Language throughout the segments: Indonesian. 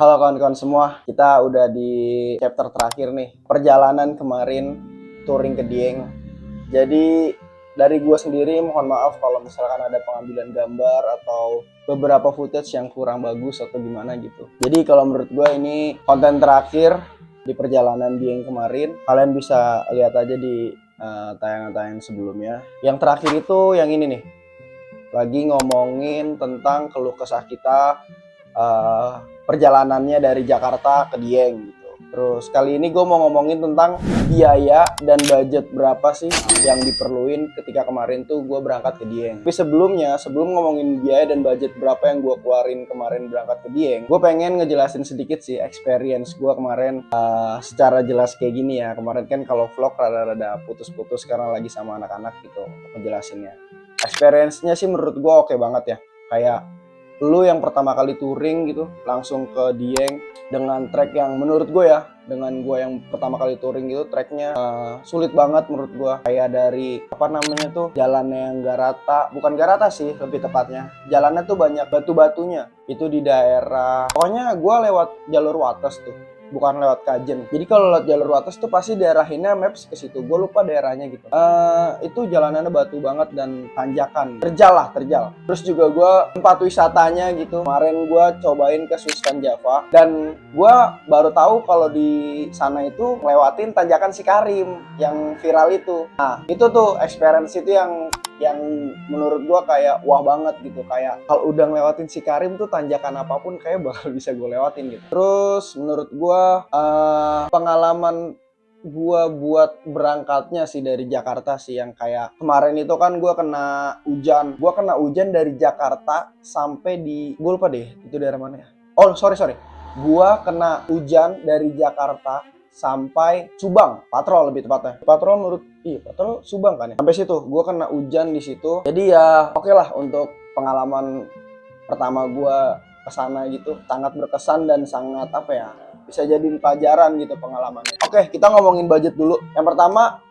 Halo kawan-kawan semua, kita udah di chapter terakhir nih. Perjalanan kemarin touring ke Dieng. Jadi dari gue sendiri mohon maaf kalau misalkan ada pengambilan gambar atau beberapa footage yang kurang bagus atau gimana gitu. Jadi kalau menurut gue ini konten terakhir di perjalanan Dieng kemarin. Kalian bisa lihat aja di tayangan-tayangan sebelumnya. Yang terakhir itu yang ini nih. Lagi ngomongin tentang keluh kesah kita perjalanannya dari Jakarta ke Dieng gitu. Terus kali ini gue mau ngomongin tentang biaya dan budget berapa sih yang diperluin ketika kemarin tuh gue berangkat ke Dieng. Tapi sebelum ngomongin biaya dan budget berapa yang gue keluarin kemarin berangkat ke Dieng, gue pengen ngejelasin sedikit sih experience gue kemarin secara jelas kayak gini ya. Kemarin kan kalau vlog rada-rada putus-putus karena lagi sama anak-anak gitu untuk ngejelasinnya. Experience-nya sih menurut gue oke banget ya. Kayak lu yang pertama kali touring gitu langsung ke Dieng dengan trek yang menurut gue ya, dengan gue yang pertama kali touring gitu treknya sulit banget menurut gue. Kayak dari apa namanya tuh, jalannya yang gak rata, bukan gak rata sih lebih tepatnya, jalannya tuh banyak batu-batunya. Itu di daerah, pokoknya gue lewat jalur Wates tuh, bukan lewat Kajen. Jadi kalau lewat jalur Wates tuh pasti daerahinnya maps ke situ. Gue lupa daerahnya gitu. Itu jalanannya batu banget dan tanjakan. Terjal. Terus juga gue tempat wisatanya gitu. Kemarin gue cobain ke Swiss Van Java dan gue baru tahu kalau di sana itu ngelewatin tanjakan Sikarim yang viral itu. Nah, itu tuh experience itu yang menurut gue kayak wah banget gitu. Kayak kalau udah ngelewatin Sikarim tuh tanjakan apapun kayak bakal bisa gue lewatin gitu. Terus menurut gue pengalaman gue buat berangkatnya sih dari Jakarta sih yang kayak kemarin itu kan gue kena hujan dari Jakarta sampai di, gue lupa deh itu daerah mana ya. Oh sorry gue kena hujan dari Jakarta sampai Subang, Patrol lebih tepatnya. Patrol Subang kan ya. Sampai situ gue kena hujan di situ. Jadi ya oke lah, untuk pengalaman pertama gue kesana gitu sangat berkesan dan sangat apa ya, bisa jadi pelajaran gitu pengalamannya. Oke, kita ngomongin budget dulu. Yang pertama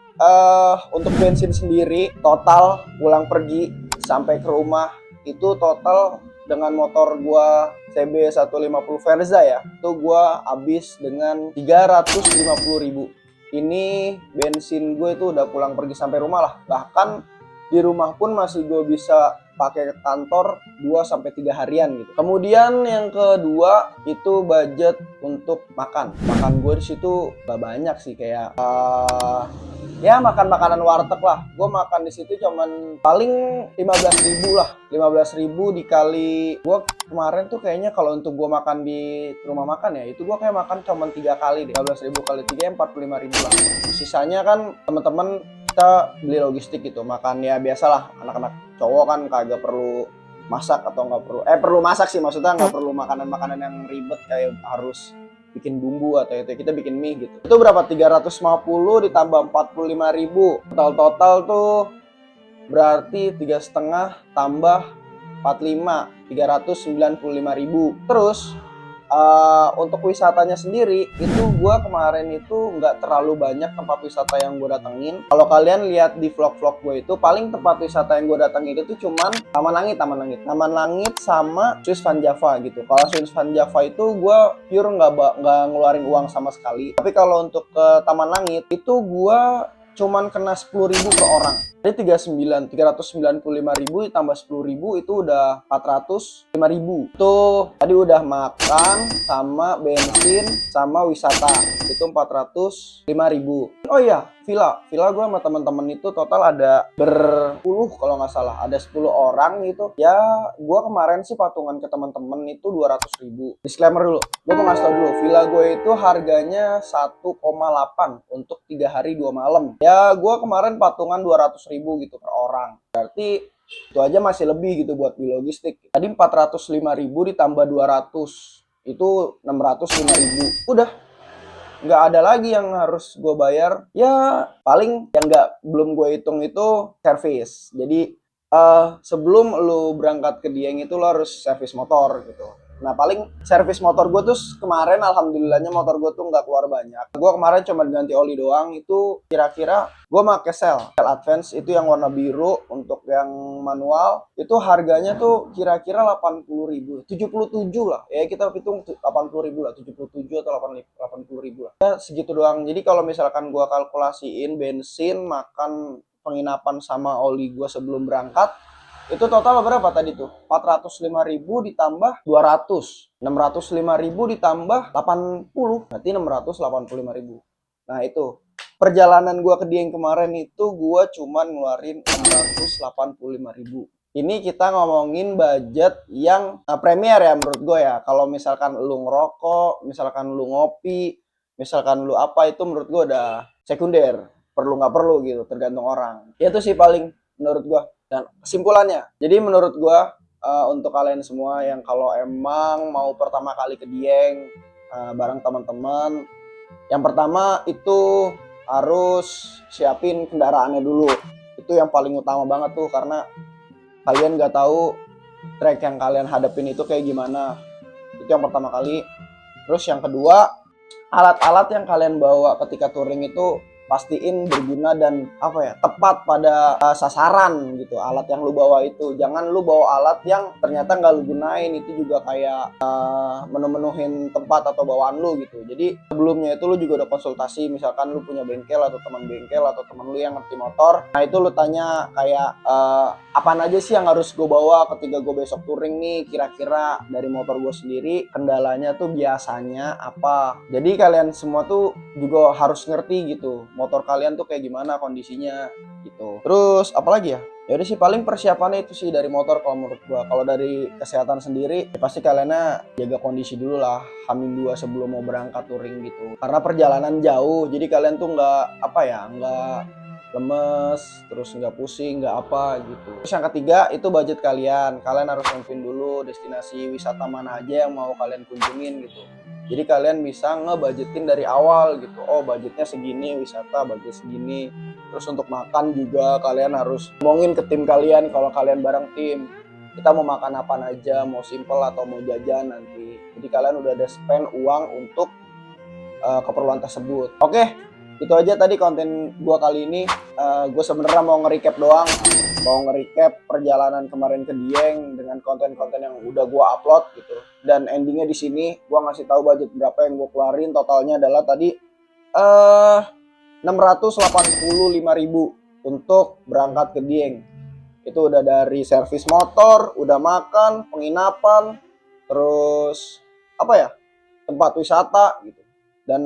untuk bensin sendiri total pulang pergi sampai ke rumah itu total dengan motor gua CB 150 Verza ya, itu gua habis dengan 350.000. Ini bensin gue itu udah pulang pergi sampai rumah lah. Bahkan di rumah pun masih gue bisa pakai kantor 2-3 harian gitu. Kemudian yang kedua itu budget untuk makan. Makan gue di situ gak banyak sih, kayak ya makan makanan warteg lah. Gue makan di situ cuman paling 15.000 lah. 15.000 dikali, gue kemarin tuh kayaknya kalau untuk gue makan di rumah makan ya itu gue kayak makan cuman 3 kali deh. 15.000 kali 3 45.000 lah. Sisanya kan teman-teman kita beli logistik gitu. Makan ya biasalah, anak-anak cowok kan kagak perlu masak atau nggak perlu masak sih, maksudnya nggak perlu makanan-makanan yang ribet kayak harus bikin bumbu atau itu, kita bikin mie gitu. Itu berapa? 350 ditambah 45.000, total tuh berarti 3,5 tambah 45, 395.000. Terus untuk wisatanya sendiri itu gue kemarin itu nggak terlalu banyak tempat wisata yang gue datengin. Kalau kalian lihat di vlog-vlog gue itu paling tempat wisata yang gue datengin itu cuman Taman Langit sama Swiss Van Java gitu. Kalau Swiss Van Java itu gue pure nggak ngeluarin uang sama sekali. Tapi kalau untuk ke Taman Langit itu gue cuman kena 10.000 per orang. Jadi 395.000 ditambah 10.000 itu udah 405.000. Itu tadi udah makan sama bensin sama wisata itu 405.000. Oh iya, villa gue sama temen-temen itu total ada berpuluh kalau nggak salah, ada 10 orang gitu. Ya gue kemarin sih patungan ke temen-temen itu 200.000. Disclaimer dulu, gue mau ngasih tau dulu, villa gue itu harganya 1,8 untuk 3 hari 2 malam. Ya gue kemarin patungan 200.000 gitu per orang. Berarti itu aja masih lebih gitu buat beli logistik. Tadi 405.000 ditambah 200 itu 605.000. Udah nggak ada lagi yang harus gue bayar. Ya paling yang belum gue hitung itu servis. Jadi sebelum lu berangkat ke Dieng itu lo harus servis motor gitu. Nah paling servis motor gue tuh kemarin alhamdulillahnya motor gue tuh nggak keluar banyak. Gue kemarin cuma ganti oli doang, itu kira-kira gue pakai sel Advance itu yang warna biru. Untuk yang manual itu harganya tuh kira-kira 80.000, 77 lah ya, kita hitung 80.000 lah, 77 atau 80.000 lah ya, segitu doang. Jadi kalau misalkan gue kalkulasiin bensin, makan, penginapan sama oli gue sebelum berangkat, itu total berapa tadi tuh? 405.000 ditambah 200. 605.000 ditambah 80, berarti 685.000. Nah, itu. Perjalanan gua ke Dieng kemarin itu gua cuman ngeluarin 685.000. Ini kita ngomongin budget yang premier ya menurut gue ya. Kalau misalkan lu ngerokok, misalkan lu ngopi, misalkan lu apa, itu menurut gue udah sekunder. Perlu nggak perlu gitu, tergantung orang. Itu sih paling menurut gue. Dan kesimpulannya, jadi menurut gua untuk kalian semua yang kalau emang mau pertama kali ke Dieng bareng teman-teman, yang pertama itu harus siapin kendaraannya dulu. Itu yang paling utama banget tuh, karena kalian nggak tahu trek yang kalian hadapin itu kayak gimana. Itu yang pertama kali. Terus yang kedua, alat-alat yang kalian bawa ketika touring itu pastiin berguna dan tepat pada sasaran gitu. Alat yang lu bawa itu, jangan lu bawa alat yang ternyata nggak lu gunain, itu juga kayak menu-menuhin tempat atau bawaan lu gitu. Jadi sebelumnya itu lu juga udah konsultasi, misalkan lu punya bengkel atau teman bengkel atau teman lu yang ngerti motor, nah itu lu tanya kayak apaan aja sih yang harus gue bawa ketika gue besok touring nih, kira-kira dari motor gue sendiri kendalanya tuh biasanya apa. Jadi kalian semua tuh juga harus ngerti gitu motor kalian tuh kayak gimana kondisinya gitu. Terus apalagi ya? Ya udah sih, paling persiapannya itu sih dari motor kalau menurut gua. Kalau dari kesehatan sendiri ya pasti kalian jaga kondisi dulu lah, H-2 sebelum mau berangkat touring gitu. Karena perjalanan jauh, jadi kalian tuh nggak lemes, terus nggak pusing, nggak apa gitu. Terus yang ketiga itu budget kalian. Kalian harus nentuin dulu destinasi wisata mana aja yang mau kalian kunjungin gitu. Jadi kalian bisa ngebudgetin dari awal gitu. Oh budgetnya segini, wisata budget segini. Terus untuk makan juga kalian harus ngomongin ke tim kalian, kalau kalian bareng tim, kita mau makan apa aja, mau simple atau mau jajan nanti. Jadi kalian udah ada spend uang untuk keperluan tersebut. Oke, itu aja tadi konten gua kali ini. Gue sebenarnya mau nge-recap doang, mau nge-recap perjalanan kemarin ke Dieng dengan konten-konten yang udah gua upload gitu. Dan endingnya di sini gua ngasih tahu budget berapa yang gua keluarin. Totalnya adalah tadi 685.000 untuk berangkat ke Dieng. Itu udah dari servis motor, udah makan, penginapan, terus tempat wisata gitu. Dan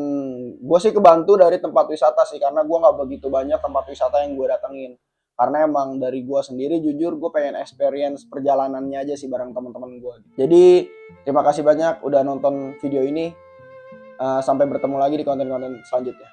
gue sih kebantu dari tempat wisata sih, karena gue nggak begitu banyak tempat wisata yang gue datengin. Karena emang dari gue sendiri jujur gue pengen experience perjalanannya aja sih bareng teman-teman gue. Jadi terima kasih banyak udah nonton video ini. Sampai bertemu lagi di konten-konten selanjutnya.